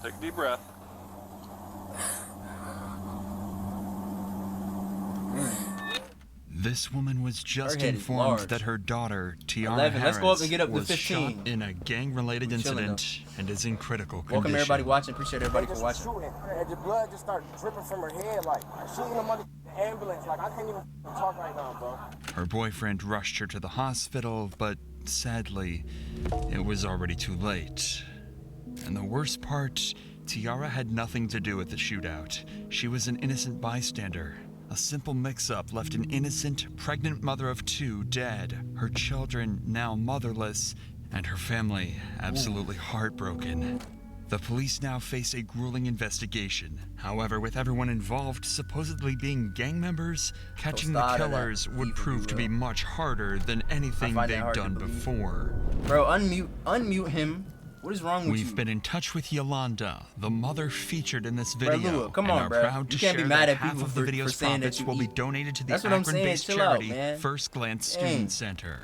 Take a deep breath. This woman was just head is informed large. that her daughter, Tiara 11. Let's go up Harris, and get up to was 15. shot in a gang-related We chilling, incident and is in critical condition. Welcome everybody watching. Appreciate everybody for watching. Shooting, and the blood just started dripping from her head, like shooting them under the ambulance. Like I can't even talk right now, bro. Her boyfriend rushed her to the hospital, but sadly, it was already too late. And the worst part, Tiara had nothing to do with the shootout. She was an innocent bystander. A simple mix-up left an innocent, pregnant mother of 2 dead, her children now motherless, and her family absolutely heartbroken. The police now face a grueling investigation. However, with everyone involved supposedly being gang members, catching the killers would prove to be much harder than anything they've done before. Bro, unmute him. What is wrong with you? We've been in touch with Yolanda, the mother featured in this video, Lua, come and on, are bro. proud to You can't share be mad that at half people of the for video's saying that profits you will be eat. donated to the That's what I'm saying. Akron-based Chill out, charity man. First Glance Dang. Student Center.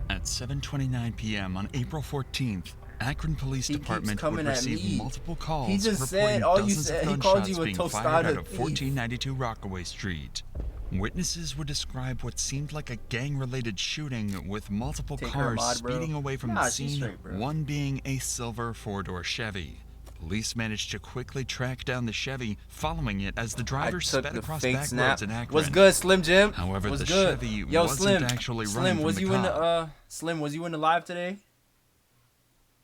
At 7:29 p.m. on April 14th, Akron Police He keeps Department would coming at receive me. multiple calls He just reporting said all you dozens said. of He called gunshots you a being fired tostada out of thief. 1492 Rockaway Street. Witnesses would describe what seemed like a gang-related shooting with multiple Take her cars mod, bro. speeding away from Nah, the she's scene, straight, bro. one being a silver 4-door Chevy. Police managed to quickly track down the Chevy, following it as the driver took sped the across fake back snap. roads in Akron. What's good, Slim Jim? However, What's the good? Chevy Yo, wasn't Slim. actually Slim, running was from you the in the cop. Slim? Was you in the live today?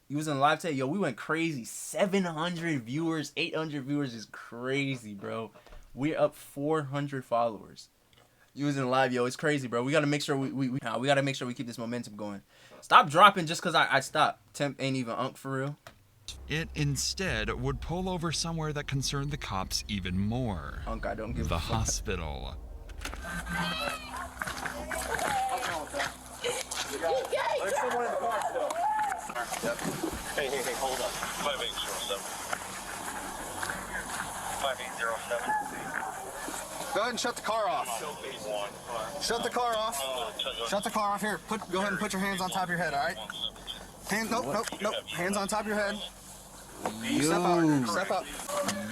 You was in the live today? Yo, we went crazy. 700 viewers, 800 viewers is crazy, bro. We're up 400 followers. You was in the live, yo. It's crazy, bro. We gotta make sure we gotta make sure we keep this momentum going. Stop dropping just cause I stopped. Temp ain't even unk for real. It instead would pull over somewhere that concerned the cops even more. Unk, I don't give The a fuck. hospital. There's someone in the car still. Yep. Hey, hold up. 5807. 5807. Go ahead and shut the car off. Shut the car off. Shut the car off here. Go ahead and put your hands on top of your head, all right? Nope. Hands on top of your head. Step out. Step up.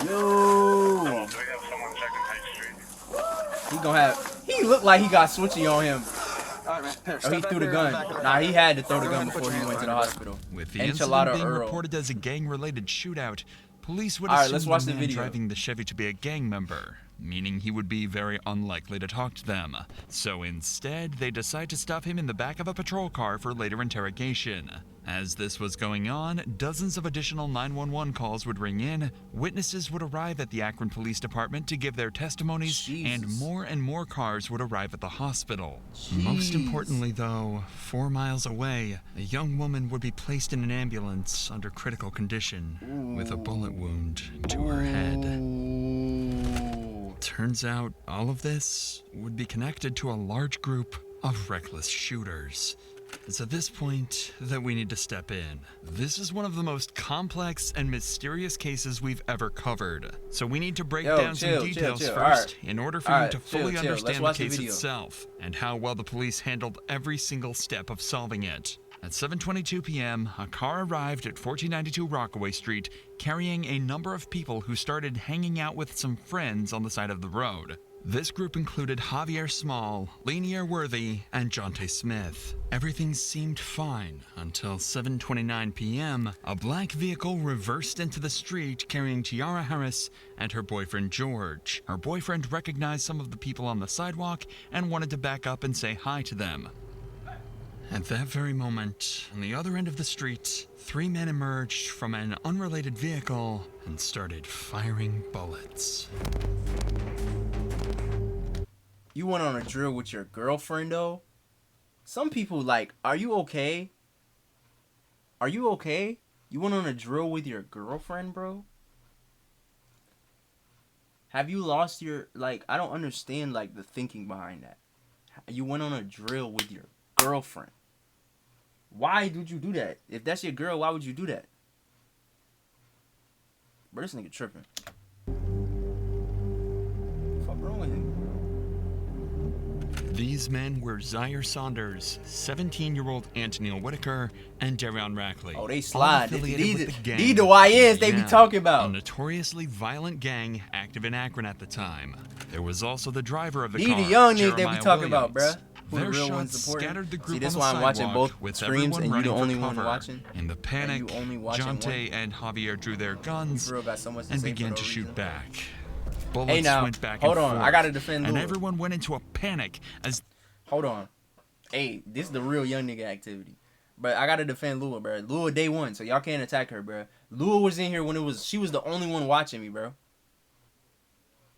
Yo. He looked like he got switchy on him. All right, man. Here, Or step he back threw the here, gun. back up. Nah, he had to throw the Go gun ahead and put before your he hands went to the behind hospital. With the Enchilada incident being Earl. reported as a gang-related shootout, police would Alright, assume let's watch the the man video. driving the Chevy to be a gang member, meaning he would be very unlikely to talk to them. So instead, they decide to stop him in the back of a patrol car for later interrogation. As this was going on, dozens of additional 911 calls would ring in, witnesses would arrive at the Akron Police Department to give their testimonies, Jesus. and more cars would arrive at the hospital. Most importantly, though, 4 miles away, a young woman would be placed in an ambulance under critical condition with a bullet wound to her head. Ooh. Turns out all of this would be connected to a large group of reckless shooters. It's at this point that we need to step in. This is one of the most complex and mysterious cases we've ever covered. So we need to break down some details first Alright. in order for you to fully Let's understand the watch the case video. itself and how well the police handled every single step of solving it. At 7:22 p.m., a car arrived at 1492 Rockaway Street carrying a number of people who started hanging out with some friends on the side of the road. This group included Javier Small, Lanier Worthy, and Jonte Smith. Everything seemed fine until 7:29 p.m., a black vehicle reversed into the street carrying Tiara Harris and her boyfriend George. Her boyfriend recognized some of the people on the sidewalk and wanted to back up and say hi to them. At that very moment, on the other end of the street, 3 men emerged from an unrelated vehicle and started firing bullets. You went on a drill with your girlfriend, though? Some people, like, are you okay? Are you okay? You went on a drill with your girlfriend, bro? Have you lost your, like, I don't understand, like, the thinking behind that. You went on a drill with your girlfriend. Why would you do that? If that's your girl, why would you do that? Bro, this nigga tripping. Fuck wrong with him? These men were Zaire Saunders, 17-year-old Antonil Whitaker, and Darion Rackley. Oh, they all slide. affiliated with the gang. These the YNs they be talking A about. notoriously violent gang active in Akron at the time. There was also the driver of the These car, the young niggas they be Jeremiah talking about, Williams. bruh. Who the Their real shots ones supporting. scattered the group See, this on why the I'm watching sidewalk, both with streams everyone and you running the for only one cover. watching. In the panic, you only watching Jonte and Javier drew their You guns for real got so much to and say for began no to shoot reason. back. Bullets Hey now, went back hold and on. forth, I gotta defend and Lua. everyone went into a panic as Hold on. Hey, this is the real young nigga activity. But I gotta defend Lua, bro. Lua day one, so y'all can't attack her, bro. Lua was in here when she was the only one watching me, bro.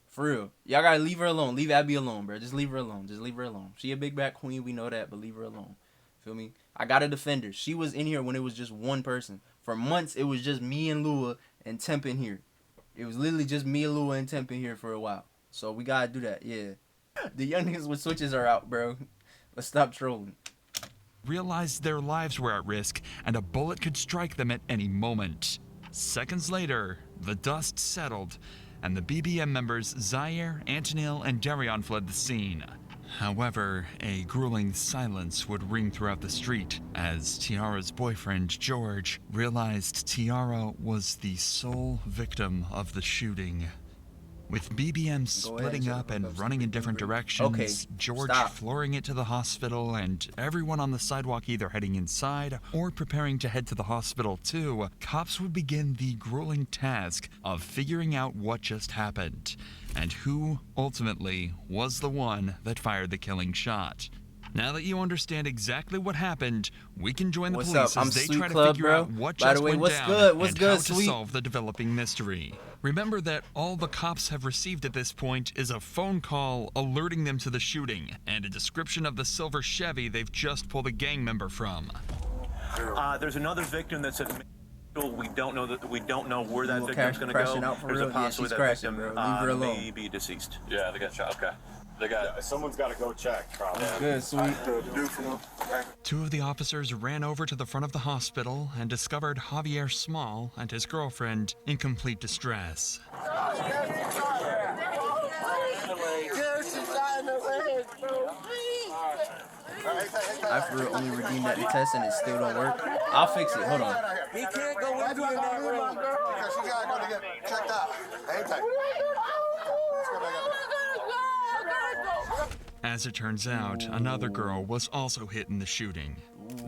For real. Y'all gotta leave her alone. Leave Abby alone, bro. Just leave her alone. Just leave her alone. She a big back queen, we know that, but leave her alone. Feel me? I gotta defend her. She was in here when it was just one person. For months, it was just me and Lua and Temp in here. It was literally just me and Lua and Temp in here for a while. So we gotta do that, yeah. The young niggas with switches are out, bro. Let's stop trolling. realized their lives were at risk and a bullet could strike them at any moment. Seconds later, the dust settled and the BBM members Zaire, Antonil, and Darion fled the scene. However, a grueling silence would ring throughout the street as Tiara's boyfriend, George, realized Tiara was the sole victim of the shooting. With BBM splitting up and running in different directions, George flooring it to the hospital, and everyone on the sidewalk either heading inside or preparing to head to the hospital too, cops would begin the grueling task of figuring out what just happened, and who, ultimately, was the one that fired the killing shot. Now that you understand exactly what happened, we can join the police as they try to figure out what just went down and how to solve the developing mystery. Remember that all the cops have received at this point is a phone call alerting them to the shooting and a description of the silver Chevy they've just pulled a gang member from. There's another victim that's at we don't know where that victim's going to go. There's a possibility that victim may be deceased. Yeah, they got shot. Okay. They got. Someone's got to go check. Probably. Good, sweet. Two of the officers ran over to the front of the hospital and discovered Javier Small and his girlfriend in complete distress. I for real only redeemed that test and it still don't work. I'll fix it. Hold on. He can't go with you in that room. Because she gotta go to get checked out. Hang tight. Let's go back up. As it turns out, another girl was also hit in the shooting.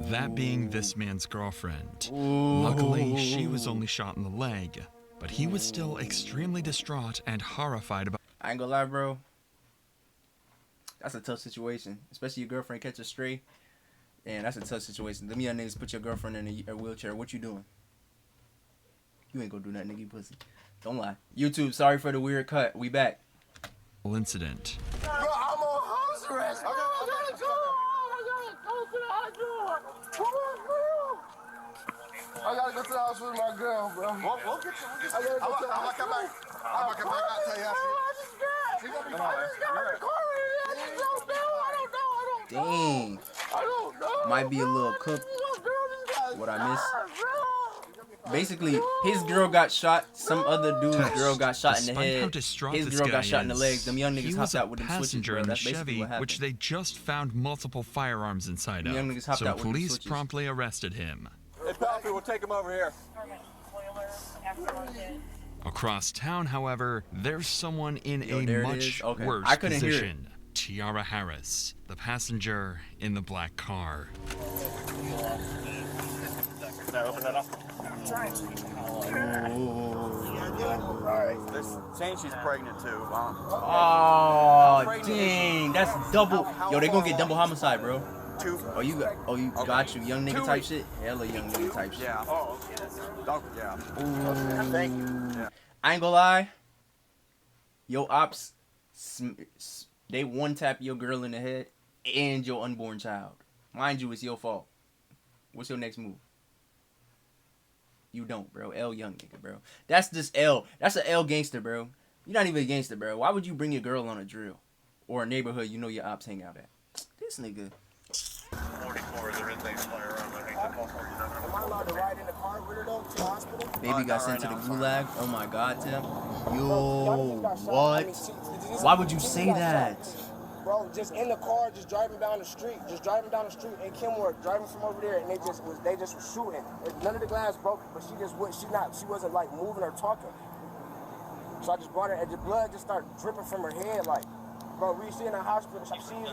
That being this man's girlfriend. Luckily, she was only shot in the leg, but he was still extremely distraught and horrified about. I ain't gonna lie, bro. That's a tough situation, especially your girlfriend catch a stray. And that's a tough situation. Them young niggas put your girlfriend in a wheelchair. What you doing? You ain't gonna do nothing, nigga, you pussy. Don't lie. YouTube, sorry for the weird cut. We back. Incident. Bro, I'm on house arrest. I gotta go. I gotta go to the hospital. I gotta go to the hospital with my girl, bro. We'll get you. I gotta go to the I'm gonna come back. I'm gonna come back. I'll tell you after. I just got in the car. I don't Dang. know. Might be a little cooked. What I missed. Basically, his girl got shot. Some other dude's girl got shot in the Despite how head. distraught His this girl guy got shot in the is, legs. Them young he niggas was hopped a out with them switches, passenger bro. in the That's basically Chevy, what happened. which they just found multiple firearms inside Young of. niggas hopped So out with them police switches. promptly arrested him. Hey, Palpy, we'll take him over here. Across town, however, there's someone in a there it much is. Okay. worse I couldn't hear it. position. Tiara Harris, the passenger in the black car. Can I open that up? Alright, this saying she's pregnant too. Oh, dang. That's double. Yo, they gonna get double homicide, bro. Oh, you got you. Young nigga type shit? Hella young nigga type shit. Yeah. Oh, okay. Yeah. Thank you. I ain't gonna lie. Yo, ops, they one tap your girl in the head and your unborn child. Mind you, it's your fault. What's your next move? You don't, bro. L young nigga, bro. That's just L. That's an L gangster, bro. You're not even a gangster, bro. Why would you bring your girl on a drill or a neighborhood you know your ops hang out at? This nigga. 44, there is a firearm. I think that's all 47. Am I allowed to ride in the car with her though to the hospital? Baby got sent to the gulag. Oh my god, Tim. Yo, what? Why would you say that? bro, just in the car, just driving down the street in Kenworth, driving from over there, and they just was shooting. None of the glass broke, but she wasn't like moving or talking. So I just brought her, and the blood just started dripping from her head, like, bro, she in the hospital, she's in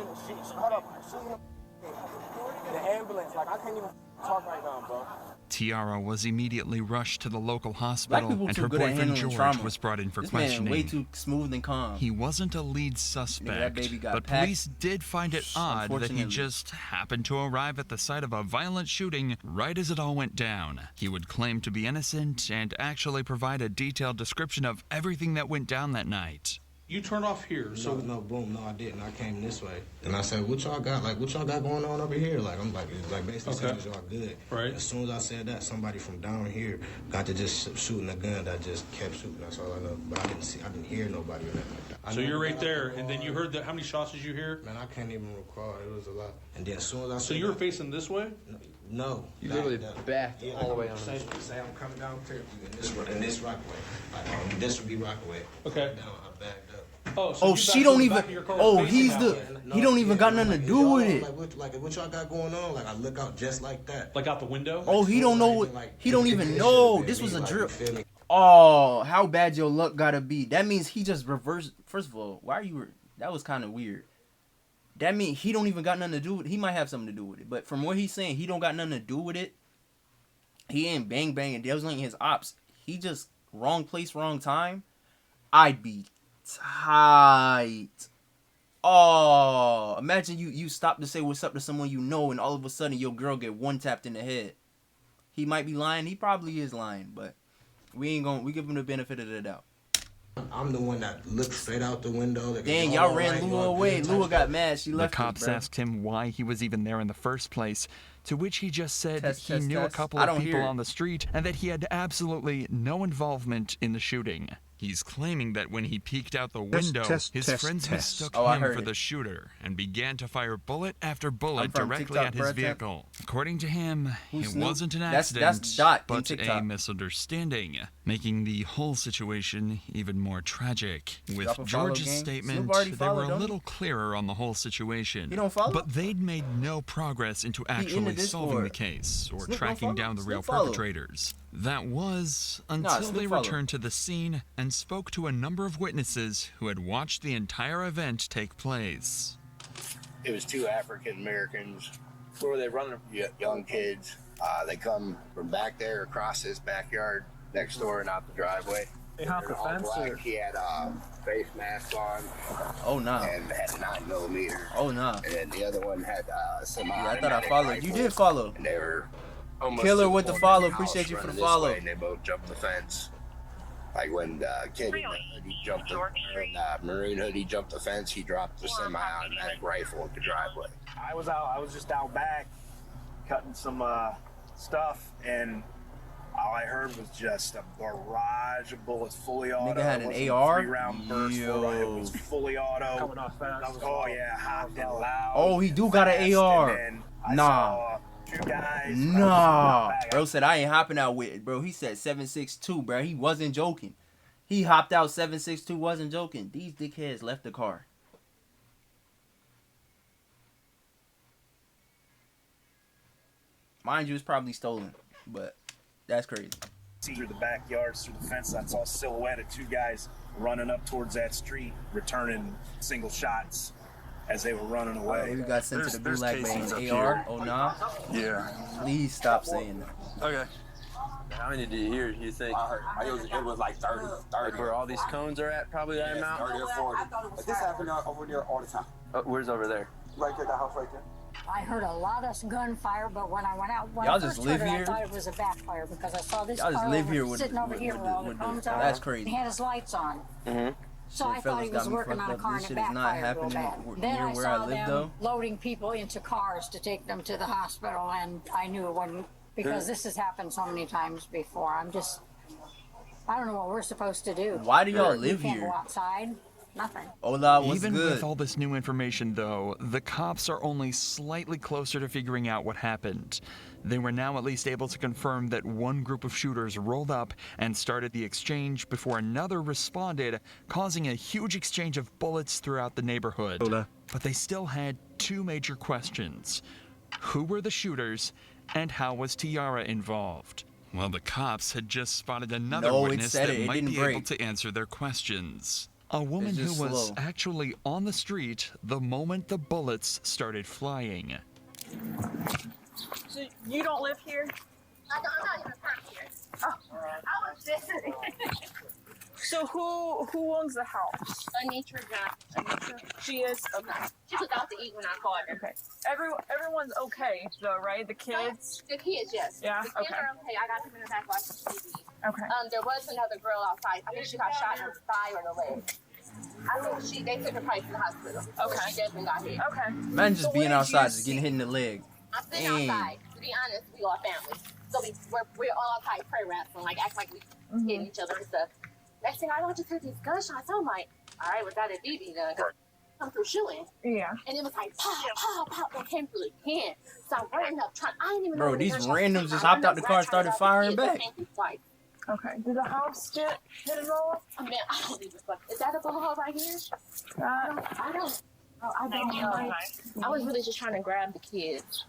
the ambulance, like, I can't even talk right now, bro. Tiara was immediately rushed to the local Black hospital, people and too her good at boyfriend handling George trauma. was brought in for This questioning. man way too smooth and calm. He wasn't a lead suspect, baby got but packed. police did find it odd that he Unfortunately. just happened to arrive at the site of a violent shooting right as it all went down. He would claim to be innocent and actually provide a detailed description of everything that went down that night. You turned off here, so No, boom, no, I didn't. I came this way, and I said, "What y'all got? Like, what y'all got going on over here?" Like, I'm like basically saying, "Is y'all good?" Right. As soon as I said that, somebody from down here got to just shooting a gun that just kept shooting. That's all I know. But I didn't hear nobody or nothing like that. I so never you're right got there, out the and then car. you heard that. How many shots did you hear? Man, I can't even recall. It was a lot. And then as soon as I So said you were that- facing this way? No. You literally backed all the way on Say I'm coming down here in this Rockaway. Like, this would be Rockaway. Okay. Down, I backed up. Oh, so Oh, you she backed don't to the even. back of your car Oh, facing he's that the. way. He don't even got nothing to Like, do y'all- with it. What y'all got going on? Like, I look out just like that. Like out the window? Oh, he don't know what. He don't even know. This was a drill. You feel me? Oh, how bad your luck gotta be. That means he just reversed. First of all, why are you? That was kind of weird. That means he don't even got nothing to do with it. He might have something to do with it, but from what he's saying, he don't got nothing to do with it. He ain't bang bang and those ain't his ops. He just wrong place, wrong time. I'd be tight. Oh, imagine you stop to say what's up to someone you know, and all of a sudden your girl get one tapped in the head. He might be lying. He probably is lying, but we give him the benefit of the doubt. I'm the one that looked straight out the window. Like, Dang, it's y'all all ran right, Lua y'all away. good Lua type got stuff. mad. She The left. cops us, bro. asked him why he was even there in the first place, to which he just said Test, he test, knew test. a couple I of don't people hear it. on the street and that he had absolutely no involvement in the shooting. He's claiming that when he peeked out the window, his friends mistook Oh, I him heard for it. the shooter and began to fire bullet after bullet from directly TikTok, at his bro, Tim. vehicle. According to him, Who's it Snoop? wasn't an That's accident, Dot in but a TikTok. misunderstanding, making the whole situation even more tragic. With Drop a follow, George's gang. statement, Snoop already they were followed, a don't he? little clearer on the whole situation. He don't follow? But they'd made no progress into in the actually solving the Discord. case or Snoop don't tracking follow? down the real Snoop follow. perpetrators. That was until Snoop they follow. returned to the scene and spoke to a number of witnesses who had watched the entire event take place. It was two African Americans. Where were they running? Young kids. They come from back there across this backyard next door and out the driveway. They hopped the They're all fence black. or- He had a face mask on Oh nah. and had a 9mm. Oh nah. And then the other one had a Yeah, I thought I followed. You did follow. And they were almost Killer to with the corner follow. of house Appreciate you for running the this follow. way, and they both jumped the fence. Like when the kid in the hoodie jumped the maroon hoodie jumped the fence, he dropped the semi-automatic rifle at the driveway. I was just out back cutting some stuff, and all I heard was just a barrage of bullets, fully auto. Nigga had It an wasn't a AR? 3-round burst. Yo. It was fully auto. Coming off fast. Oh yeah, hot and loud. Oh, he do got an fast, AR. and then I Nah. saw two guys. Nah. Bro said I ain't hopping out with it, bro. He said 762, bro. He wasn't joking. He hopped out 762, wasn't joking. These dickheads left the car. Mind you, it's probably stolen, but that's crazy. Through the backyards, through the fence, I saw a silhouette of two guys running up towards that street, returning single shots as they were running away. Maybe got sent to the There's Black casings Man up AR. here. Oh nah. Yeah. Please stop saying that. Okay. How many did you hear, you think? I heard it was like 30. Like where all these cones are at, probably that amount? 30 or 40. But this happened over there all the time. Where's over there? Right there, the house right there. I heard a lot of gunfire, but when I went out, when Y'all I just first live heard it, here? I thought it was a backfire because I saw this Y'all just car live over- here with sitting over here where all the with cones the, are. that's crazy. He had his lights on. Mm-hmm. So I thought he was working on a car and This it shit is not backfired real happening bad. Then near I where I saw live them though. loading people into cars to take them to the hospital, and I knew it wasn't, because this has happened so many times before. I don't know what we're supposed to do. Why do y'all We live can't here? go outside. Nothing. Hola, what's Even good? with all this new information, though, the cops are only slightly closer to figuring out what happened. They were now at least able to confirm that one group of shooters rolled up and started the exchange before another responded, causing a huge exchange of bullets throughout the neighborhood. but they still had two major questions. Who were the shooters, and how was Tiara involved? Well, the cops had just spotted another witness that might be able to answer their questions. A woman who was actually on the street the moment the bullets started flying. So you don't live here? I'm not even from here. Oh. I was visiting. So who owns the house? Anitra Johnson. She is? Okay. She was out to eat when I called her. Okay. Everyone's okay though, right? The kids? The kids, yes. Yeah? The kids are okay. I got them in the back watching TV. Okay. There was another girl outside. I think she got shot in the thigh or the leg. I think they took her probably to the hospital. Okay. She definitely got hit. Okay. Man, just being outside, just getting hit in the leg. I'm sitting outside. To be honest, we all family. So we're all outside prayer wrestling, like act like we hitting each other and stuff. Next thing I know, I just heard these gunshots. I'm like, all right, was that a BB gun? Come through shooting. Yeah. And it was like pow, pow, pow. It came through the can. So I'm running up, trying. I didn't even know. Bro, these randoms just hopped out the car and started firing back. Okay. Did the house get hit at all? I mean, I don't even fuck. Is that a bullet hole right here? I don't. Oh, I don't know. I was really just trying to grab the kids.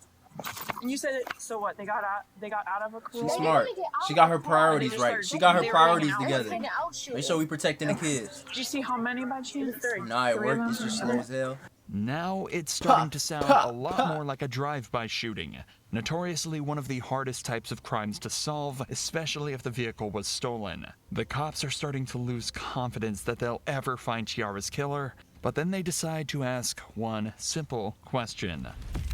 And you said it. So what? They got out of a car. She's smart. She got her priorities right. She got her priorities together. Make sure we protecting the kids. Did you see how many by chance? Nah, it worked. It's just slow as hell. Now it's starting to sound a lot more like a drive-by shooting. Notoriously one of the hardest types of crimes to solve, especially if the vehicle was stolen. The cops are starting to lose confidence that they'll ever find Tiara's killer, but then they decide to ask one simple question.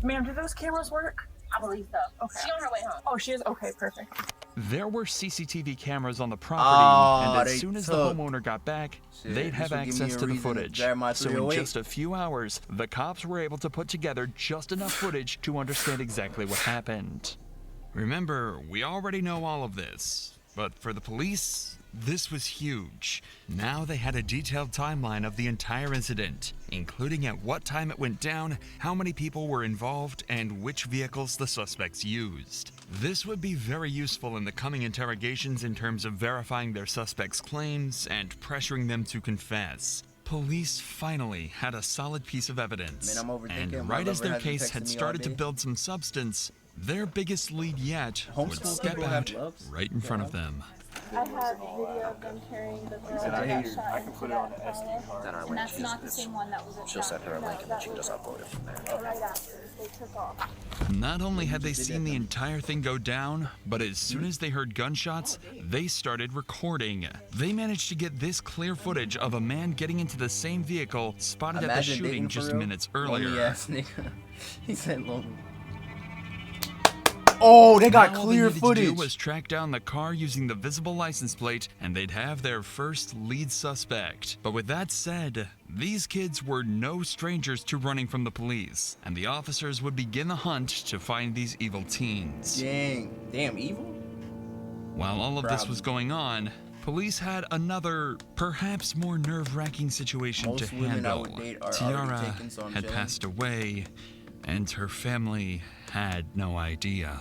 Ma'am, do those cameras work? I believe so. Okay. She's on her way home. Oh, she is? Okay, perfect. There were CCTV cameras on the property, and as soon as the took. homeowner got back, they'd have access to the footage. So in just a few hours, the cops were able to put together just enough footage to understand exactly what happened. Remember, we already know all of this, but for the police, this was huge. Now they had a detailed timeline of the entire incident, including at what time it went down, how many people were involved, and which vehicles the suspects used. This would be very useful in the coming interrogations in terms of verifying their suspects' claims and pressuring them to confess. Police finally had a solid piece of evidence, and right as their case had started to build some substance, their biggest lead yet would step out right in front of them. I have video of them carrying the girl that got shot. I can put it on the SD card. And that's not the same one that was at She'll send her a link and then she can just upload it from there. right after they took off. Not only had they seen the entire thing go down, but as soon as they heard gunshots, they started recording. They managed to get this clear footage of a man getting into the same vehicle spotted at the shooting just minutes earlier. Lonely ass nigga. He said lonely. Oh, they got clear footage. All they needed to do was track down the car using the visible license plate, and they'd have their first lead suspect. But with that said, these kids were no strangers to running from the police, and the officers would begin the hunt to find these evil teens. Damn evil? While all of this was going on, police had another, perhaps more nerve-wracking situation to handle. Tiara had passed away, and her family had no idea.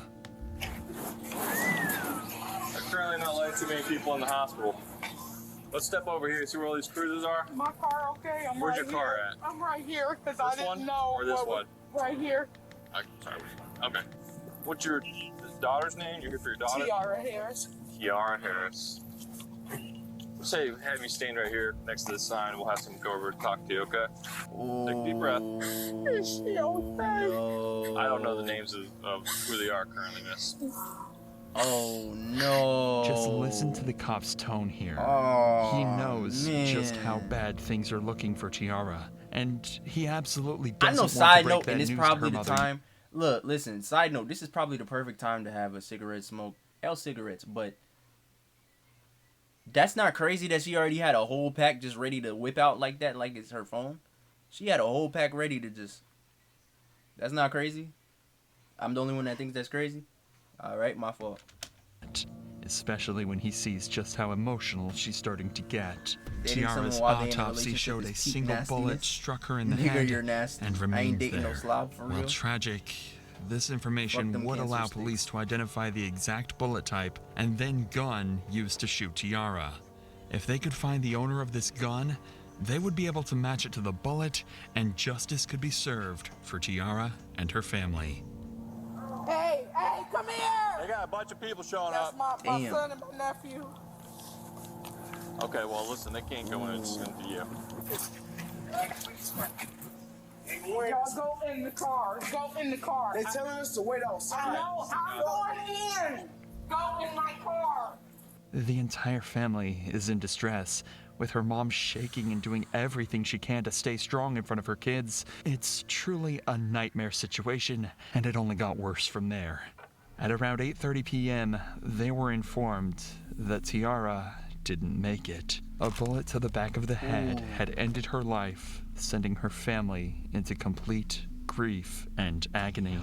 There's currently not letting too many people in the hospital. Let's step over here and see where all these cruises are. My car, okay? Where's your car at? I'm right here because I didn't one know. or this one? Right here. Sorry. Okay. What's your daughter's name? You're here for your daughter? Tiara Harris. Tiara Harris. Let's say have you stand right here next to the sign. We'll have someone go over and talk to you, okay? Take a deep breath. Is she okay? I don't know the names of who they are currently, miss. Oh no. Just listen to the cop's tone here. Oh, he knows just man. how bad things are looking for Tiara, and he absolutely I doesn't know, want side to break note, that and it's news probably to the her mother. time. Look, listen, side note, this is probably the perfect time to have a cigarette smoke. Hell, cigarettes, but that's not crazy that she already had a whole pack just ready to whip out like that, like it's her phone. She had a whole pack ready to just. That's not crazy? I'm the only one that thinks that's crazy? Alright, my fault. Especially when he sees just how emotional she's starting to get. Dating Tiara's someone while they in a autopsy relationship showed is a peak single bullet nastiness. struck her in the Nigga, head you're nasty. and I remained ain't dating there. no slob, for While real. tragic, this information them would cancer allow sticks. police to identify the exact bullet type and then gun used to shoot Tiara. If they could find the owner of this gun, they would be able to match it to the bullet, and justice could be served for Tiara and her family. Hey, come here! They got a bunch of people showing That's up. my son and my nephew. Okay, well, listen, they can't go in. It's going to be you. Y'all go in the car. Go in the car. They telling us to wait outside. I know. I'm going in. Go in my car. The entire family is in distress, with her mom shaking and doing everything she can to stay strong in front of her kids. It's truly a nightmare situation, and it only got worse from there. At around 8:30 p.m., they were informed that Tiara didn't make it. A bullet to the back of the head had ended her life, sending her family into complete grief and agony.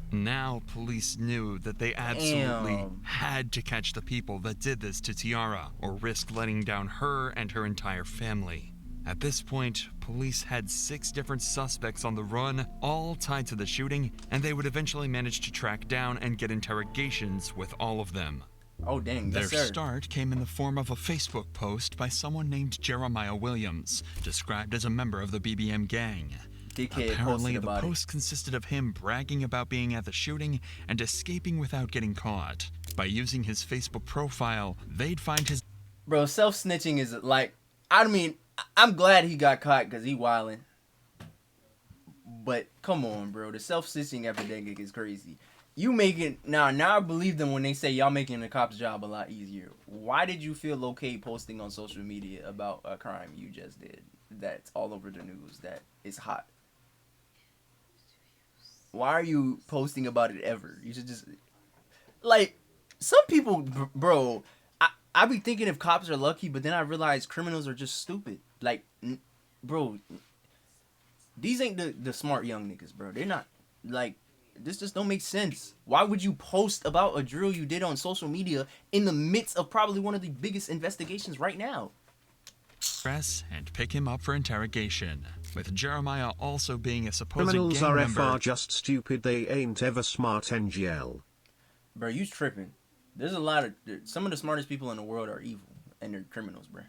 Now, police knew that they absolutely had to catch the people that did this to Tiara, or risk letting down her and her entire family. At this point, police had 6 different suspects on the run, all tied to the shooting, and they would eventually manage to track down and get interrogations with all of them. Oh, dang. Their Yes, sir. start came in the form of a Facebook post by someone named Jeremiah Williams, described as a member of the BBM gang. Apparently, the post consisted of him bragging about being at the shooting and escaping without getting caught. By using his Facebook profile, they'd find his... Bro, self-snitching is like... I mean, I'm glad he got caught because he wildin'. But, come on, bro. The self-snitching epidemic is crazy. You making... Now I believe them when they say y'all making the cop's job a lot easier. Why did you feel okay posting on social media about a crime you just did? That's all over the news. That is hot. Why are you posting about it ever? You should just... Like, some people, bro... I be thinking if cops are lucky, but then I realize criminals are just stupid. Like, bro... These ain't the smart young niggas, bro. They're not... Like, this just don't make sense. Why would you post about a drill you did on social media in the midst of probably one of the biggest investigations right now? Press and pick him up for interrogation, with Jeremiah also being a supposed Criminals gang are member. just stupid, they ain't ever smart, NGL. Bro, you tripping. There's a lot of... Some of the smartest people in the world are evil, and they're criminals, bro.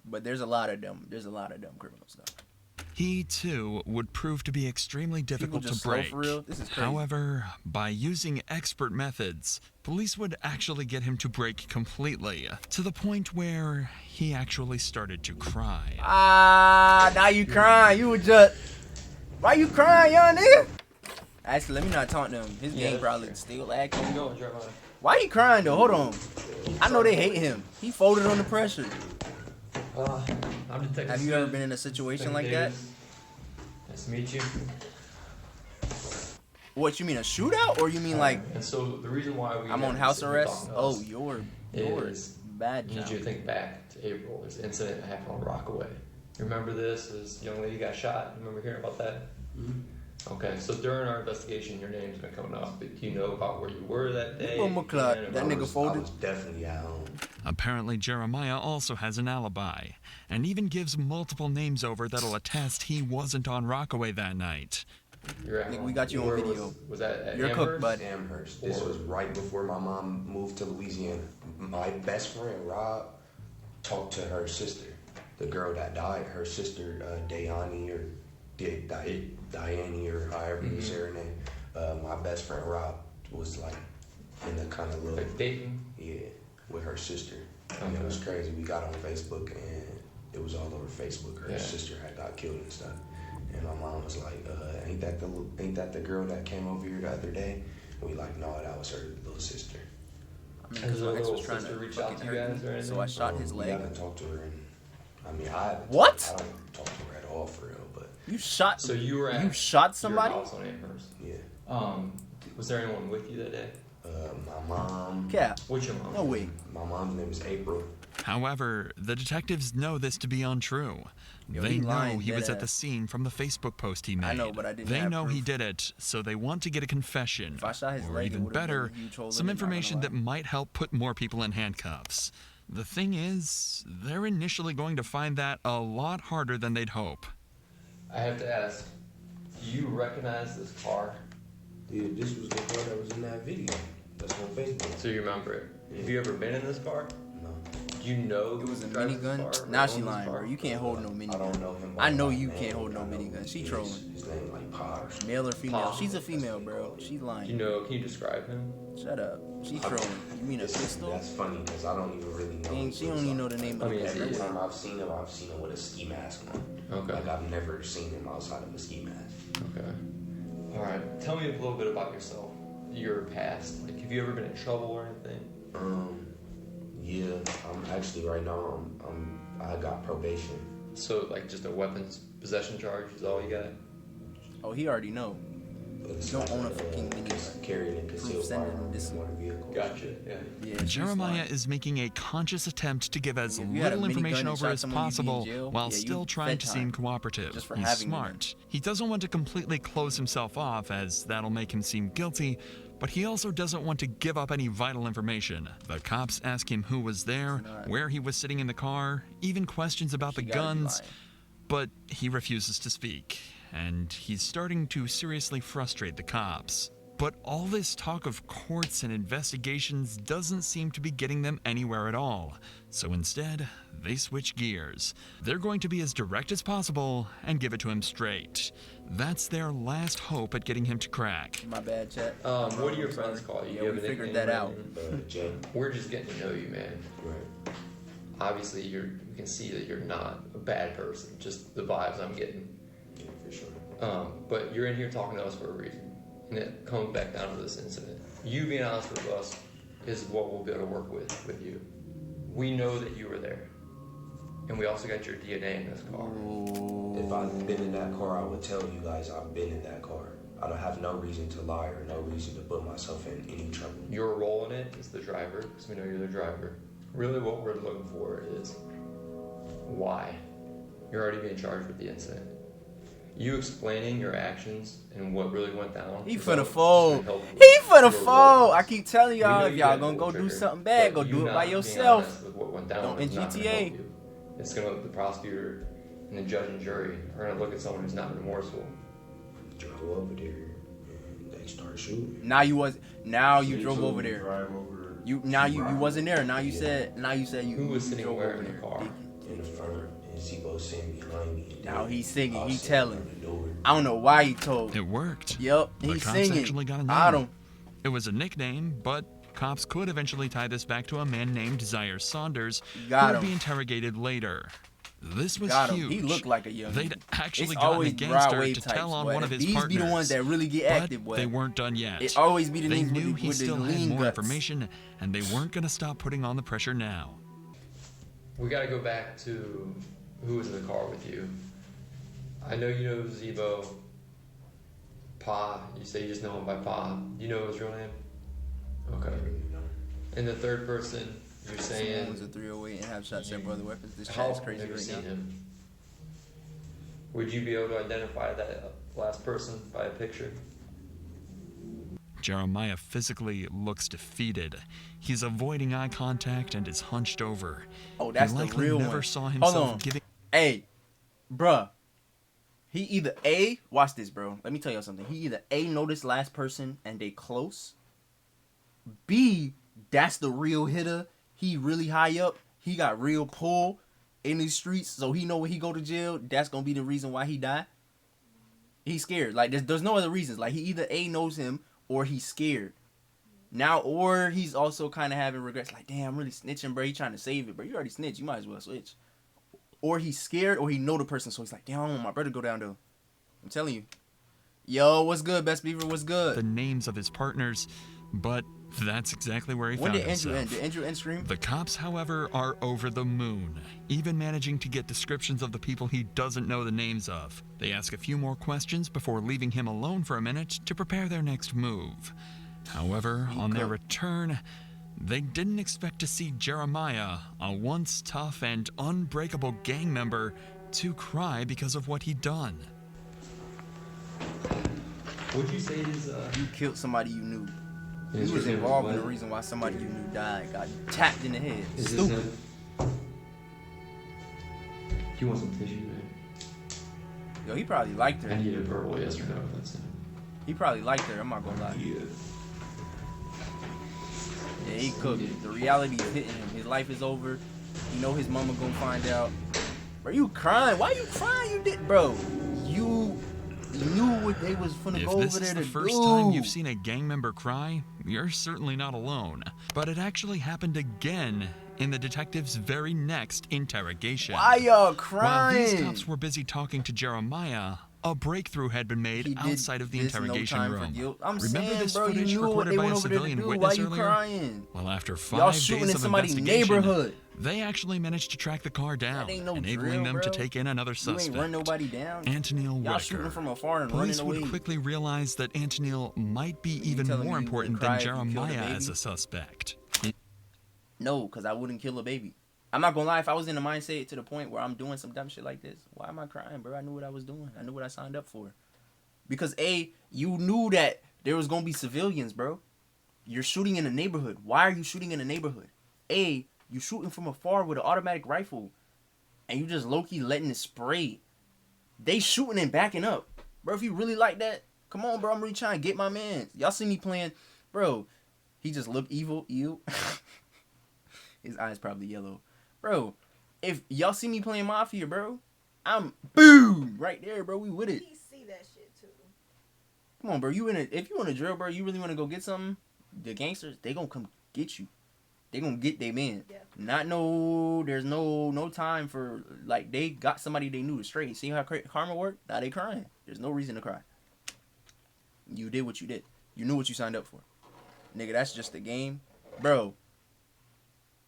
But there's a lot of them. There's a lot of dumb criminals, though. He, too, would prove to be extremely difficult to just slow break. for real? This is crazy. However, by using expert methods, police would actually get him to break completely, to the point where he actually started to cry. Now you crying. You were just... Why you crying, young nigga? Actually, let me not taunt them. His gang probably still acting. Why you crying, though? Hold on. I know they hate him. He folded under pressure. I'm Detective Have you ever been in a situation like that? Nice to meet you. What, you mean a shootout? Or you mean like... And so the reason why we... I'm on house arrest? Oh, you're bad I need you to think back to April. There's an incident that happened on Rockaway. You remember this? This young lady got shot. You remember hearing about that? Mm-hmm. Okay, so during our investigation, your name's been coming up. Do you know about where you were that day? That nigga folded. I was definitely at home. Apparently, Jeremiah also has an alibi, and even gives multiple names over that'll attest he wasn't on Rockaway that night. Nigga, we got you on video. Was that at You're cooked, bud. Amherst. This was right before my mom moved to Louisiana. My best friend, Rob, talked to her sister. The girl that died, her sister, Dayani, or Diane, or however you say her name. My best friend, Rob, was like in the kind of little... Like dating? Yeah, with her sister. And it was crazy. We got on Facebook, and it was all over Facebook. Her sister had got killed and stuff. And my mom was like, ain't that the girl that came over here the other day? And we like, no, that was her little sister. I mean, because my ex was trying to reach out to you guys or anything? So I shot his leg. I haven't talked to her, and I mean, I don't talk to her at all for real, but... You shot... So you were at... You shot somebody? Your house on Amherst? Yeah. Was there anyone with you that day? My mom... Yeah. What's your mom? No, wait. My mom's name is April. However, the detectives know this to be untrue. They know he was at the scene from the Facebook post he made. I know, but I didn't They have know he proof. did it, so they want to get a confession. If I shot his or leg, it even would've been better, a huge hole in some it, not gonna information lie. that might help put more people in handcuffs. The thing is, they're initially going to find that a lot harder than they'd hope. I have to ask, do you recognize this car? Yeah, this was the car that was in that video. That's on Facebook. So you remember it. Have you ever been in this car? No. You know It was a drives his minigun. car, Now or she owns his lying, car? bro. You can't hold no minigun. I don't know him. I know by you name, can't hold no I know minigun. She his- trolling. His name like Power. Male or female? Pop. She's a female, bro. She's lying. You know, can you describe him? Shut up. She trolling. You mean a pistol? That's funny because I don't even really know. Dang, she don't even know the name of I mean, the Every gun. time I've seen him with a ski mask on. Okay. Like I've never seen him outside of a ski mask. Okay. All right. Tell me a little bit about yourself. Your past. Like, have you ever been in trouble or anything? Yeah. I'm actually right now. I got probation. So, like, just a weapons possession charge is all you got? Oh, he already know. It's Don't like own a fucking minigun. carrying a concealed Send firearm this in motor vehicle. Gotcha. Yeah. Yeah, she's Jeremiah lying. is making a conscious attempt to give as If you had a little minigun information and over shot as someone, you'd be in possible jail. while Yeah, still you trying fed to seem time. cooperative. Just for He's having the gun. smart. He doesn't want to completely close himself off, as that'll make him seem guilty, but he also doesn't want to give up any vital information. The cops ask him who was there, where he was sitting in the car, even questions about the She gotta be guns, lying. but he refuses to speak, and he's starting to seriously frustrate the cops. But all this talk of courts and investigations doesn't seem to be getting them anywhere at all. So instead, they switch gears. They're going to be as direct as possible and give it to him straight. That's their last hope at getting him to crack. My bad, chat. What do your friends call you? Yeah, You have we a figured nickname that or out. anything? Jay. We're just getting to know you, man. Right. Obviously, we can see that you're not a bad person. Just the vibes I'm getting. Yeah, for sure. But you're in here talking to us for a reason. And it comes back down to this incident. You being honest with us is what we'll be able to work with you. We know that you were there. And we also got your DNA in this car. If I'd been in that car, I would tell you guys I've been in that car. I don't have no reason to lie or no reason to put myself in any trouble. Your role in it is the driver, because we know you're the driver. Really what we're looking for is why. You're already being charged with the incident. You explaining your actions and what really went down. He is finna all fold. gonna help He finna your fold. role. I keep telling We know y'all, if you y'all got gonna go pull do trigger, something bad, but go you do it not by being yourself. honest with what went down Don't in is not gonna GTA. help you. It's gonna, the prosecutor and the judge and jury are gonna look at someone who's not remorseful. Drove over there and they start shooting. Now you was. Now So you you drove told over me there. drive over, You wasn't there. Now you said. Now you said you. Who was you sitting drove where over in the there. car? in the front and Zebo sitting behind me. And Now then he's singing. I He was telling. sitting on the door. I don't know why he told. It worked. Yep, The he's cops singing. actually got a Got name. him. It was a nickname, but cops could eventually tie this back to a man named Zaire Saunders, Got who would him. be interrogated later. This was Got him. huge. He looked like a young. They'd actually It's gotten a always gangster Broadway to types, tell on boy. one of his These partners. be the ones that really get But active, boy. they weren't done yet. It always be the They niggas knew with he the still had lean more guts. information, and they weren't going to stop putting on the pressure now. We gotta go back to who was in the car with you. I know you know Zebo. Pa, you say you just know him by Pa. Do you know his real name? Okay. And the third person, you're Someone saying. was a 308 and have shot several other weapons. This How chat is often crazy have you right seen now. him? Would you be able to identify that last person by a picture? Jeremiah physically looks defeated. He's avoiding eye contact and is hunched over. Oh, that's he the likely real never one. saw Hold himself on. giving. Hey, bruh. He either A, watch this, bro. Let me tell you something. He either A, know this last person and they close. B, that's the real hitter. He really high up. He got real pull in these streets. So he know when he go to jail, that's going to be the reason why he die. He's scared. Like, there's no other reasons. Like, he either A, knows him or he's scared. Now, or he's also kind of having regrets. Like, damn, I'm really snitching, bro. He trying to save it, bro. You already snitched. You might as well switch. Or he's scared, or he know the person, so he's like, damn, I don't want my brother to go down though. I'm telling you. Yo, what's good, Best Beaver? What's good? The names of his partners, but that's exactly where he When found did Andrew himself. end? Did Andrew end stream? The cops, however, are over the moon, even managing to get descriptions of the people he doesn't know the names of. They ask a few more questions before leaving him alone for a minute to prepare their next move. However, on their return, they didn't expect to see Jeremiah, a once tough and unbreakable gang member, to cry because of what he'd done. Would you say it is, You killed somebody you knew. His You was name was involved in what? the reason why somebody you knew died. Got tapped in the head. Is this Stupid. him? Do you want some tissue, man? Yo, he probably liked her. I need a verbal yes or no if that's him. He probably liked her. I'm not gonna lie. Yeah, he cooked. The reality is hitting him. His life is over. You know his mama gonna find out. Bro, you crying? Why you crying? You did, bro. You knew what they was finna go over there to do. If this is the first time you've seen a gang member cry, you're certainly not alone. But it actually happened again in the detective's very next interrogation. Why y'all crying? While these cops were busy talking to Jeremiah, a breakthrough had been made outside of the interrogation room. I'm Remember saying, this bro, you footage knew what recorded they by went a over there to civilian do. witness Why you earlier? crying? Well, after Y'all 5 shooting days in of somebody's investigation, neighborhood. they actually managed to track the car down, ain't no enabling drill, them bro. to take in another You suspect. ain't run nobody down. Antonil Y'all Wicker. shooting from afar and Police running would away. quickly realize that Antonil might be even telling me more you important wouldn't than cry if you killed a Jeremiah as baby? a suspect. No, because I wouldn't kill a baby. I'm not gonna lie, if I was in the mindset to the point where I'm doing some dumb shit like this, why am I crying, bro? I knew what I was doing. I knew what I signed up for. Because A, you knew that there was gonna be civilians, bro. You're shooting in a neighborhood. Why are you shooting in a neighborhood? A, you shooting from afar with an automatic rifle, and you just low-key letting it spray. They shooting and backing up. Bro, if you really like that, come on, bro. I'm really trying to get my man. Y'all see me playing, bro. He just looked evil, ew. His eyes probably yellow. Bro, if y'all see me playing Mafia, bro, I'm boom right there, bro. We with it. He see that shit too. Come on, bro. If you in a drill, bro, you really want to go get something, the gangsters, they gonna come get you. They gonna get their man. Yeah. There's no time for, like, they got somebody they knew to straight. See how karma worked? Now they crying. There's no reason to cry. You did what you did. You knew what you signed up for. Nigga, that's just the game. Bro,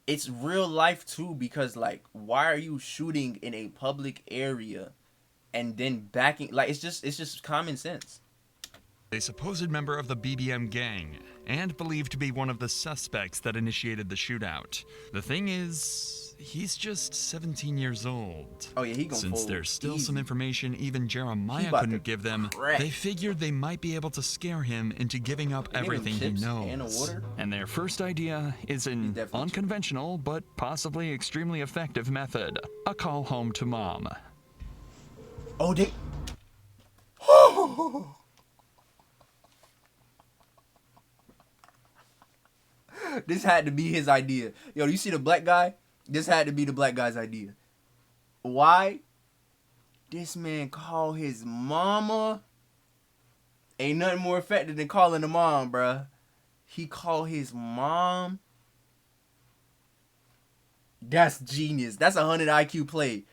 it's real life too, because, like, why are you shooting in a public area and then backing? Like, it's just common sense. A supposed member of the BBM gang, and believed to be one of the suspects that initiated the shootout. The thing is, he's just 17 years old. Oh yeah, he gonna Since fold there's still easy. some information even Jeremiah about couldn't to give them, crack. they figured they might be able to scare him into giving up They gave him everything he chips knows. and a water? And their first idea is an unconventional but possibly extremely effective method: a call home to mom. Oh, they. This had to be his idea. Yo, you see the black guy? This had to be the black guy's idea. Why? This man call his mama. Ain't nothing more effective than calling the mom, bruh. He call his mom. That's genius. That's 100 IQ play.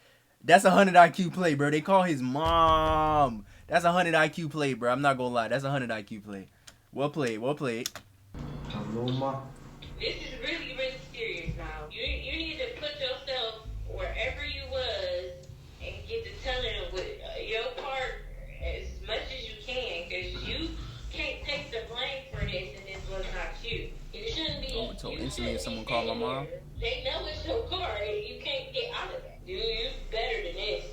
That's 100 IQ play, bro. They call his mom. That's 100 IQ play, bro. I'm not gonna lie. That's 100 IQ play. Well played. Well played. This is really, really serious now. You need to put yourself wherever you was and get to telling with your part as much as you can, because you can't take the blame for this, and this was not you. It shouldn't be. Oh, so instantly if someone called my mom. They know it's your car. You can't get out of that. You better than this.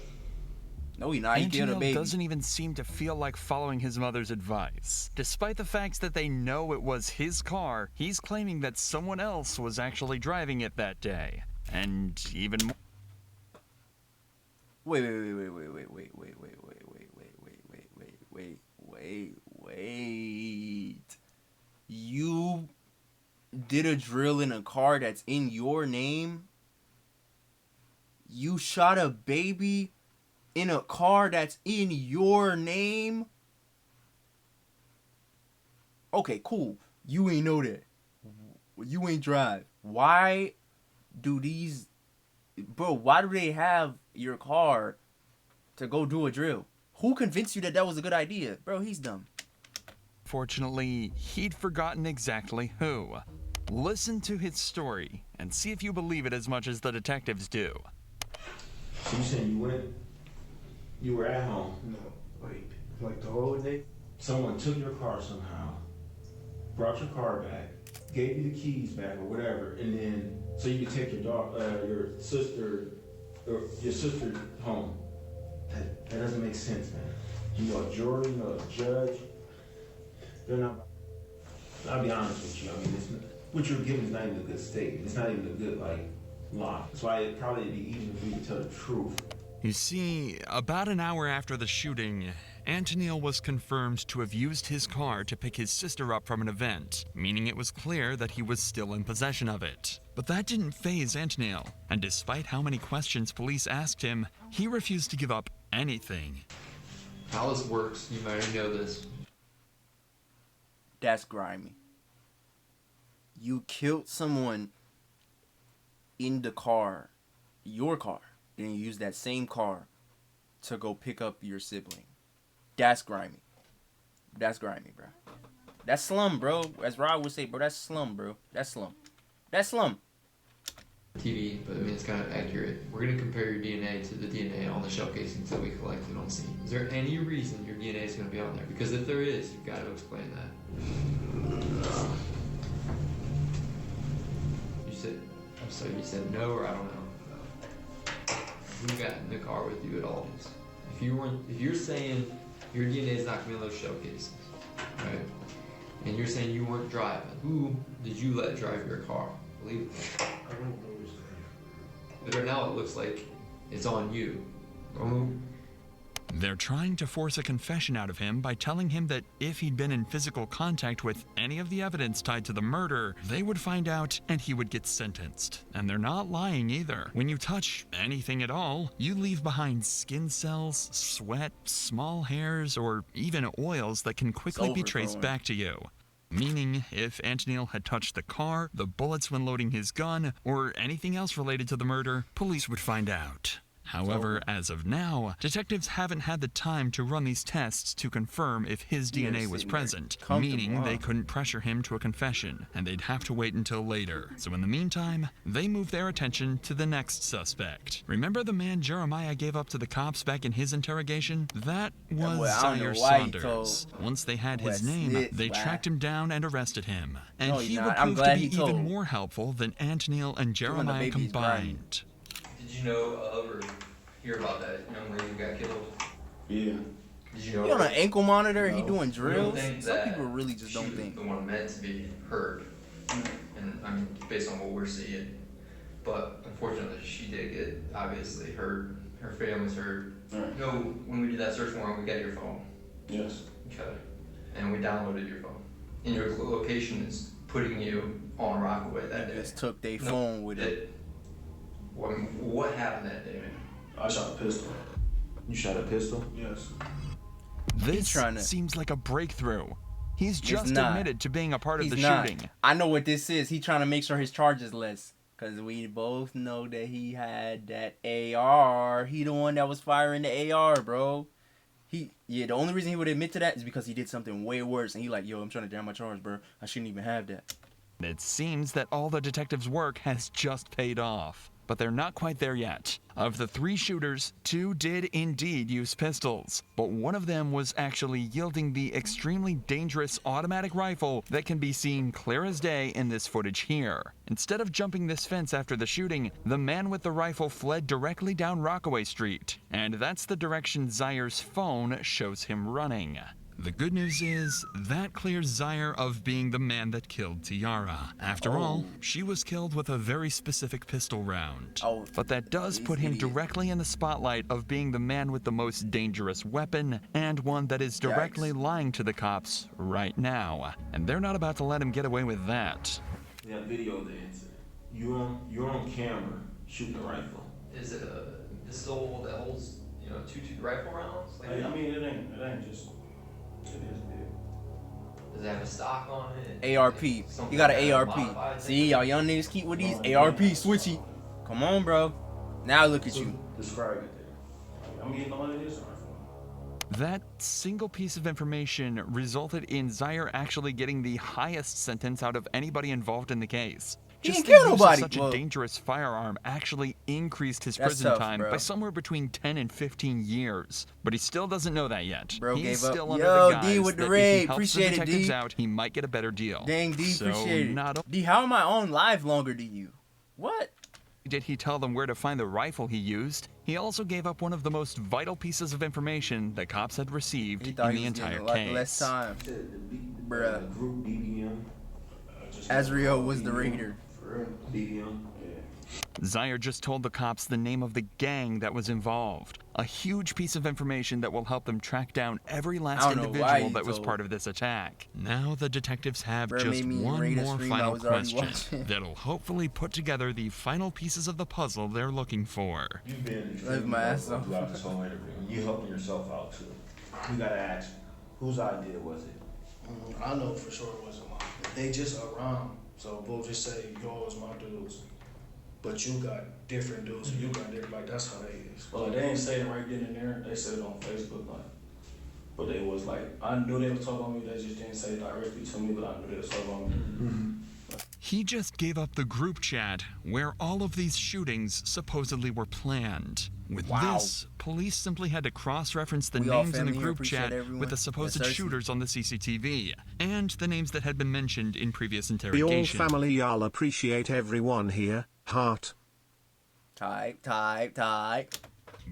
No, he not. He killed a Antonil baby. doesn't even seem to feel like following his mother's advice. Despite the fact that they know it was his car, he's claiming that someone else was actually driving it that day. And even more... Wait. You did a drill in a car that's in your name? You shot a baby in a car that's in your name? Okay, cool. You ain't know that. You ain't drive. Why do these... Bro, why do they have your car to go do a drill? Who convinced you that that was a good idea? Bro, he's dumb. Fortunately, he'd forgotten exactly who. Listen to his story and see if you believe it as much as the detectives do. So you saying you were at home? No, like the whole day? Someone took your car somehow, brought your car back, gave you the keys back or whatever, and then so you could take your sister home. That doesn't make sense, man. You know a jury, you know a judge. They're not. I'll be honest with you. I mean, what you're giving is not even a good statement. It's not even a good lie. That's why it'd probably be easier for you to tell the truth. You see, about an hour after the shooting, Antonil was confirmed to have used his car to pick his sister up from an event, meaning it was clear that he was still in possession of it. But that didn't faze Antonio, and despite how many questions police asked him, he refused to give up anything. How this works, you might already know this. That's grimy. You killed someone in the car, your car, and you use that same car to go pick up your sibling. That's grimy. That's grimy, bro. That's slum, bro. As Rod would say, bro, that's slum, bro. That's slum. That's slum. TV, but I mean, it's kind of accurate. We're going to compare your DNA to the DNA on the shell casings that we collected on scene. Is there any reason your DNA is going to be on there? Because if there is, you've got to explain that. You said no, or I don't know. Who got in the car with you at all these? If you're saying your DNA is not going to be on those shell casings, right? And you're saying you weren't driving, who did you let drive your car? Believe it. I don't know who's But right now it looks like it's on you. They're trying to force a confession out of him by telling him that if he'd been in physical contact with any of the evidence tied to the murder, they would find out and he would get sentenced. And they're not lying either. When you touch anything at all, you leave behind skin cells, sweat, small hairs, or even oils that can quickly be traced back to you. Meaning, if Antonio had touched the car, the bullets when loading his gun, or anything else related to the murder, police would find out. However, as of now, detectives haven't had the time to run these tests to confirm if his DNA was present, meaning they couldn't pressure him to a confession, and they'd have to wait until later. So in the meantime, they move their attention to the next suspect. Remember the man Jeremiah gave up to the cops back in his interrogation? That was Zaire Saunders. Once they had his name, they tracked him down and arrested him. And he would prove to be even more helpful than Antonio and Jeremiah combined. Did you know of or hear about that young lady who got killed? Yeah. Did you know? He on an ankle monitor, he doing You don't drills. think Some that people really just don't she was think. the one meant to be hurt, and I mean, based on what we're seeing. But unfortunately, she did get obviously hurt. Her family's hurt. Right. You know, when we did that search warrant, we got your phone. Yes. Okay. And we downloaded your phone. And your location is putting you on Rockaway that day. Just took their phone with it. What happened that day, man? I shot a pistol. You shot a pistol? Yes. This seems like a breakthrough. He's just admitted to being a part of the shooting. I know what this is. He trying to make sure his charge is less. Because we both know that he had that AR. He the one that was firing the AR, bro. The only reason he would admit to that is because he did something way worse. And he like, yo, I'm trying to down my charge, bro. I shouldn't even have that. It seems that all the detectives' work has just paid off. But they're not quite there yet. Of the 3 shooters, 2 did indeed use pistols, but one of them was actually yielding the extremely dangerous automatic rifle that can be seen clear as day in this footage here. Instead of jumping this fence after the shooting, the man with the rifle fled directly down Rockaway Street, and that's the direction Zaire's phone shows him running. The good news is, that clears Zaire of being the man that killed Tiara. After all, she was killed with a very specific pistol round. But that does put him directly in the spotlight of being the man with the most dangerous weapon, and one that is directly lying to the cops right now. And they're not about to let him get away with that. We have video of the incident. You're on camera shooting a rifle. Is it a pistol that holds, 2 rifle rounds? Like, I mean, it ain't just. It is big. Does it have a stock on it? ARP. You got an ARP. See, y'all young niggas keep with these ARP switchy. Come on, bro. Now look at you. Describe it there. I'm getting on this rifle. That single piece of information resulted in Zaire actually getting the highest sentence out of anybody involved in the case. Just the use of such a dangerous firearm actually increased his prison time by somewhere between 10 and 15 years. But he still doesn't know that yet. Bro He's gave still up. under Yo, the guise D with the that raid. if he helps Appreciate the it, detectives D. out, he might get a better deal. Dang, D, So appreciate not it. D, how am I on live longer than you? What? Did he tell them where to find the rifle he used? He also gave up one of the most vital pieces of information the cops had received in the entire case. Less time. Bruh. Group BBM. Azriel was the raider. For real. BBM. Zaire just told the cops the name of the gang that was involved. a huge piece of information that will help them track down every last I don't know why individual you that was told. part of this attack. Now the detectives have Bro, just made me one rate a more stream I final was already question watching. that'll hopefully put together the final pieces of the puzzle they're looking for. You've been Live my ass off. throughout this whole interview. You helping yourself out too. We gotta ask, whose idea was it? I know for sure it wasn't mine. They just around, so we'll just say, yo, it's my dudes. But you got different dudes, and you got different, like, that's how they is. But like, they ain't say it right then and there, they said it on Facebook, like, but they was like, I knew they was talking on me, they just didn't say it directly to me, but I knew they was talking on me. He just gave up the group chat where all of these shootings supposedly were planned. With this, police simply had to cross-reference the We all names in the family here, group appreciate chat everyone. with the supposed Yes, sir. shooters on the CCTV, and the names that had been mentioned in previous We all interrogation. family, y'all appreciate everyone here. Heart. Type.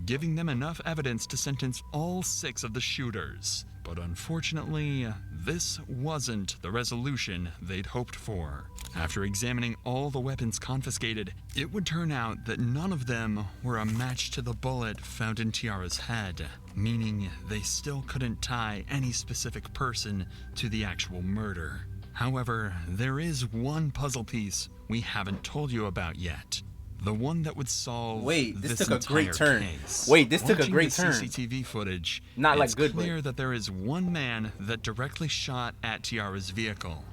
Giving them enough evidence to sentence all 6 of the shooters. But unfortunately, this wasn't the resolution they'd hoped for. After examining all the weapons confiscated, it would turn out that none of them were a match to the bullet found in Tiara's head, meaning they still couldn't tie any specific person to the actual murder. However, there is one puzzle piece we haven't told you about yet. The one that would solve This took a great entire turn. case. This took a Watching great the turn. CCTV footage, Not like it's good, but- clear that there is one man that directly shot at Tiara's vehicle.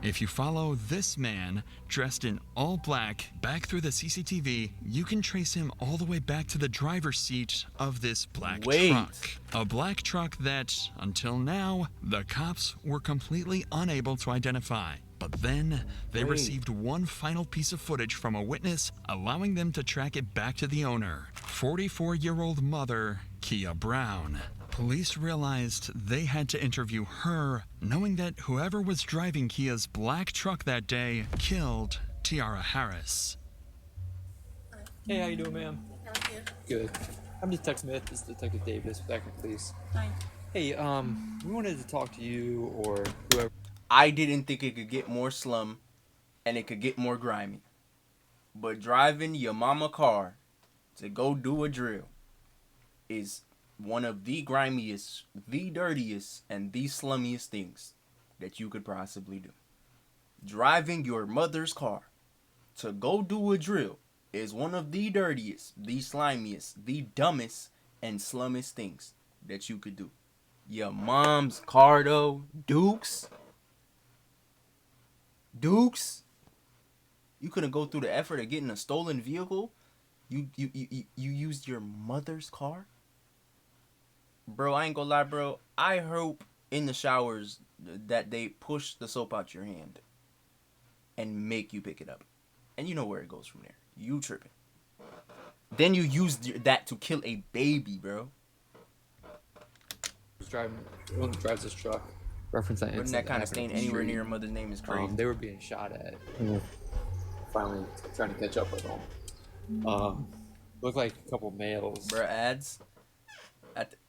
If you follow this man, dressed in all black, back through the CCTV, you can trace him all the way back to the driver's seat of this black truck. A black truck that, until now, the cops were completely unable to identify. But then, they received one final piece of footage from a witness, allowing them to track it back to the owner, 44-year-old mother, Kia Brown. Police realized they had to interview her, knowing that whoever was driving Kia's black truck that day killed Tiara Harris. Hey, how you doing, ma'am? How are you? Good. I'm Detective Smith. This is Detective Davis with Akron Police. Hi. Hey, we wanted to talk to you or whoever. I didn't think it could get more slum and it could get more grimy. But driving your mama car to go do a drill is one of the grimiest, the dirtiest, and the slummiest things that you could possibly do. Driving your mother's car to go do a drill is one of the dirtiest, the slimiest, the dumbest, and slummiest things that you could do. Your mom's car though, Dukes, you couldn't go through the effort of getting a stolen vehicle. You used your mother's car. Bro, I ain't gonna lie, bro. I hope in the showers that they push the soap out your hand and make you pick it up. And you know where it goes from there. You tripping. Then you used that to kill a baby, bro. One drives this truck. Reference that Putting incident that kind of happened stain on the anywhere street. near your mother's name is crazy. They were being shot at. Finally trying to catch up with them. Looked like a couple males. Bruh, ads.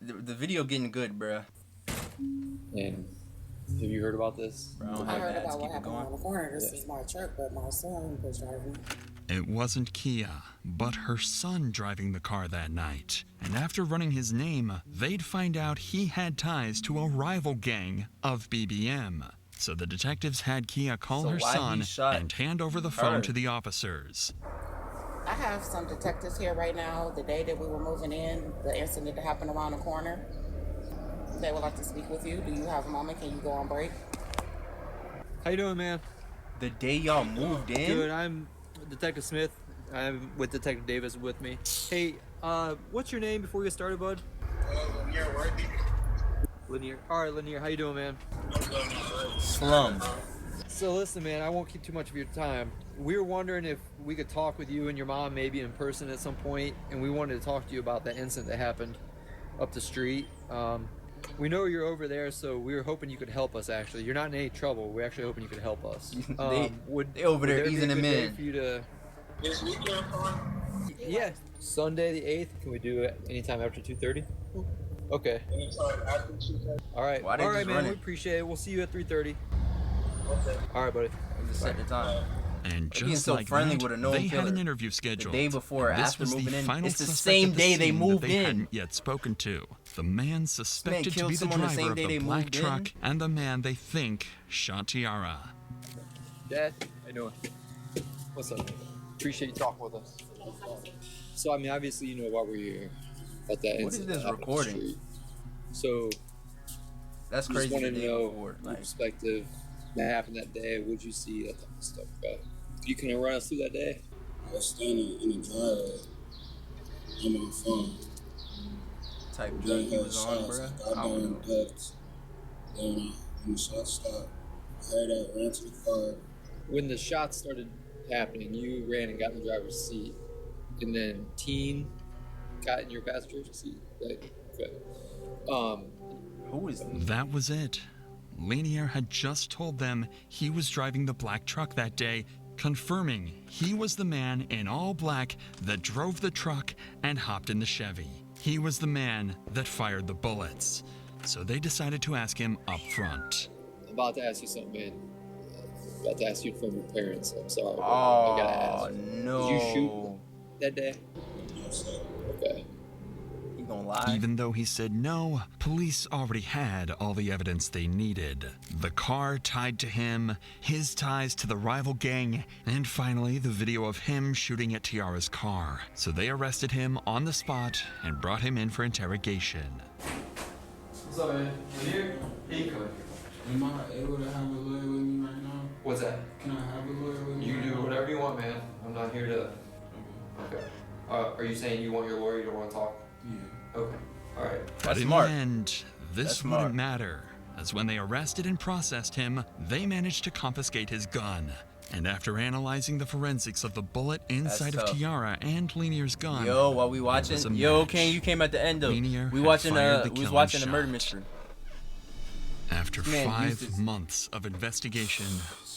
The video getting good, bruh. And have you heard about this? Bro, I don't I have heard ads. about what Keep it happened going. on the corner. This is my truck, but my son was driving. It wasn't Kia, but her son driving the car that night. And after running his name, they'd find out he had ties to a rival gang of BBM. So the detectives had Kia call So her why he son shot and hand over the her? phone to the officers. I have some detectives here right now. The day that we were moving in, the incident that happened around the corner, they would like to speak with you. Do you have a moment? Can you go on break? How you doing, man? The day y'all moved in? Good. I'm Detective Smith. I'm with Detective Davis with me. Hey, what's your name before we get started, bud? Lanier Worthy. Lanier. All right, Lanier. How you doing, man? Slum. So listen, man, I won't keep too much of your time. We were wondering if we could talk with you and your mom maybe in person at some point, and we wanted to talk to you about that incident that happened up the street. We know you're over there, so we were hoping you could help us, actually. You're not in any trouble. We're actually hoping you could help us. They over there easing them in. For you to... This weekend fun? Yeah, Sunday the 8th. Can we do it anytime after 2:30? Okay. Anytime after 2:30. All right. Why they All right, just man. run We it? appreciate it. We'll see you at 3:30. Okay. All right, buddy. Just set the time. And Being just so like friendly that, with a known they had an killer. interview scheduled. The day before or And this after was moving the in. final It's the suspect same at the day they scene that moved they in. hadn't yet spoken to. The man suspected to killed be the someone the driver same of day the they black moved in? truck and the man they think shot Tiara. Dad, how you doing? What's up, man? Appreciate you talking with us. So, I mean, obviously, you know why we're here. About that What is incident this that happened on the recording? street. So, That's just crazy. wanted The to day know before, your like, perspective. That happened that day. What'd you see? That type of stuff. You can run us through that day. I was standing in the driveway on my phone. type Then drug he heard was on, shots. bro. I got I don't down know. and ducked. Then when the shots stopped, I heard that, ran to the car. When the shots started happening, you ran and got in the driver's seat, and then Teen got in your passenger seat. Like, okay. Who is That was it. Lanier had just told them he was driving the black truck that day, confirming he was the man in all black that drove the truck and hopped in the Chevy. He was the man that fired the bullets. So they decided to ask him up front. I'm about to ask you something, man. I'm about to ask you from your parents. I'm sorry. but Oh, I gotta ask. no. Did you shoot that day? Okay. You gonna lie? Even though he said no, police already had all the evidence they needed. The car tied to him, his ties to the rival gang, and finally the video of him shooting at Tiara's car. So they arrested him on the spot and brought him in for interrogation. What's up, man? You here? He coming. Am I able to have a lawyer with me right now? What's that? Can I have a lawyer with me? You right do now? whatever you want, man. I'm not here to. Okay. Are you saying you want your lawyer? You don't want to talk? Yeah. Okay. All right. But in smart. the end, this That's wouldn't smart. matter, as when they arrested and processed him, they managed to confiscate his gun. And after analyzing the forensics of the bullet inside of tough. Tiara and Lenier's gun, Yo, while we it watching, was a yo, match. Ken, you came at the end of. Lanier We had watching fired the we was killing watching the murder shot. mystery. After Man, 5 this is- months of investigation,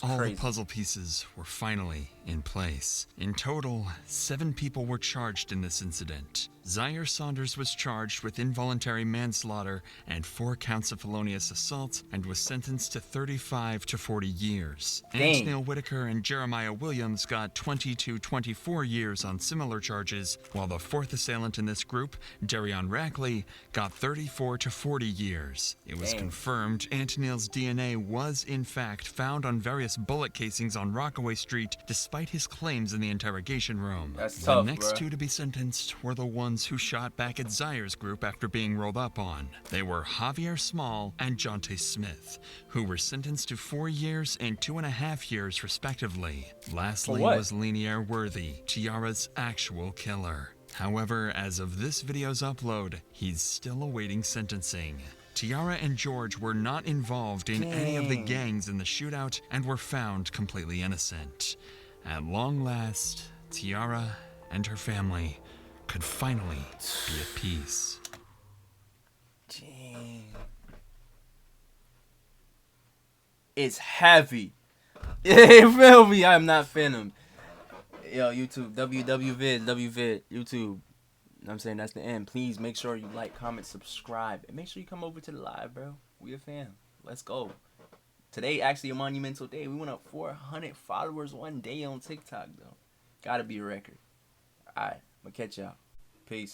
all crazy. the puzzle pieces were finally in place. In total, 7 people were charged in this incident. Zaire Saunders was charged with involuntary manslaughter and 4 counts of felonious assault and was sentenced to 35 to 40 years. Dang. Antonil Whitaker and Jeremiah Williams got 20 to 24 years on similar charges, while the 4th assailant in this group, Darion Rackley, got 34 to 40 years. It was Dang. confirmed Antonil's DNA was in fact found on various bullet casings on Rockaway Street, despite his claims in the interrogation room. That's the tough, next bruh. 2 to be sentenced were the ones who shot back at Zaire's group after being rolled up on. They were Javier Small and Jonte Smith, who were sentenced to 4 years and 2.5 years respectively. Lastly what? was Lanier Worthy, Tiara's actual killer. However, as of this video's upload, he's still awaiting sentencing. Tiara and George were not involved in any of the Dang. gangs in the shootout and were found completely innocent. At long last, Tiara and her family could finally be at peace. Dang. It's heavy. You feel me? I'm not Phantom. Yo, YouTube, WWVid, YouTube. You know what I'm saying? That's the end. Please make sure you like, comment, subscribe, and make sure you come over to the live, bro. We a fan. Let's go. Today, actually, a monumental day. We went up 400 followers one day on TikTok, though. Gotta be a record. All right, I'm gonna catch y'all. Peace.